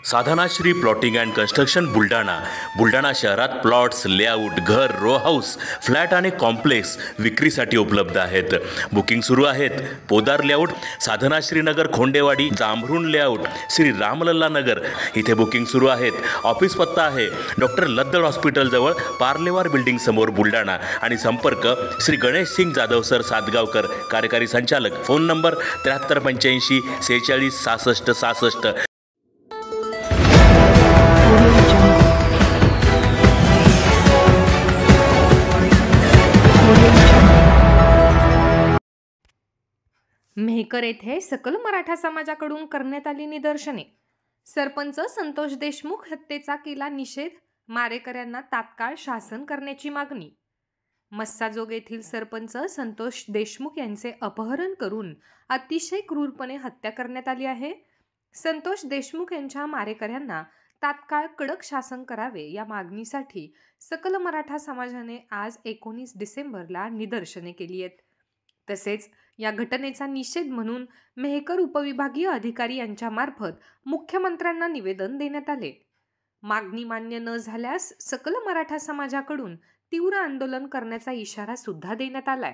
Sadhanashri plotting and construction Buldhana शहरात plots, layout, घर, row house, flat आणि कॉम्प्लेक्स विक्रीसाठी उपलब्ध आहेत. बुकिंग सुरू आहेत. पोदार लेआउट, साधनाश्री नगर, खोंडेवाडी, जांभरुण लेआउट, श्री रामलल्ला नगर इथे बुकिंग सुरू आहेत. ऑफिस पत्ता आहे डॉक्टर लद्दड हॉस्पिटल जवळ, पार्लेवार बिल्डिंग समोर, बुलढाणा. आणि संपर्क श्री गणेश सिंग जाधव सर सातगावकर, कार्यकारी संचालक. Phone number 7385 46 66 66. मेहकर येथे सकल मराठा समाजाकडून करण्यात आली निदर्शने. सरपंच संतोष देशमुख हत्येचा केला निषेध, मारेकऱ्यांना तात्काळ शासन करण्याची मागणी. मस्साजोग येथील सरपंच संतोष देशमुख यांचे अपहरण करून अतिशय क्रूरपणे हत्या करण्यात आली आहे. संतोष देशमुख यांच्या मारेकऱ्यांना तात्काळ कडक शासन करावे या मागणीसाठी सकल मराठा समाजाने आज 19 डिसेंबरला निदर्शने केली आहेत. तसेच या घटनेचा निषेध म्हणून मेहकर उपविभागीय अधिकारी यांच्या मार्फत मुख्यमंत्र्यांना निवेदन देण्यात आले. मागणी मान्य न झाल्यास सकल मराठा समाजाकडून तीव्र आंदोलन करण्याचा इशारा सुद्धा देण्यात आलाय.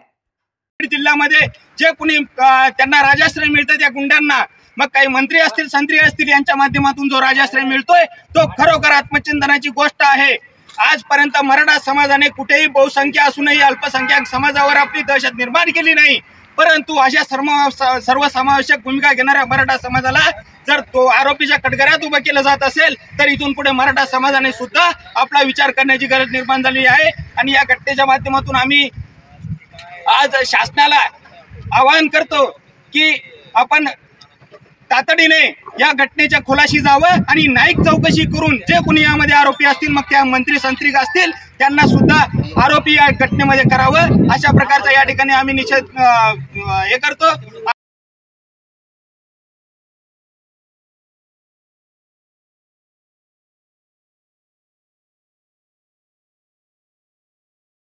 जिल्ह्यामध्ये जे कुणी त्यांना राजाश्रय मिळतं त्या गुंडांना, मग काही मंत्री असतील, संत्री असतील, यांच्या माध्यमातून जो राजाश्रय मिळतोय तो खरोखर आत्मचिंतनाची गोष्ट आहे. आजपर्यंत मराठा समाजाने कुठेही बहुसंख्या असूनही अल्पसंख्याक समाजावर आपली दहशत निर्माण केली नाही. परंतु अशा सर्वसमावेशक भूमिका घेणाऱ्या मराठा समाजाला जर तो आरोपीच्या कटघऱ्यात उभं केलं जात असेल तर इथून पुढे मराठा समाजाने सुद्धा आपला विचार करण्याची गरज निर्माण झाली आहे. आणि या घटनेच्या माध्यमातून आम्ही आज शासनाला आवाहन करतो की आपण तातडीने या घटनेच्या खुलाशी जावं आणि न्यायिक चौकशी करून जे कोणी यामध्ये आरोपी असतील, मग त्या मंत्री संत्रिक असतील, त्यांना सुद्धा आरोपी या घटनेमध्ये करावं, अशा प्रकारचा या ठिकाणी आम्ही निषेध करतो.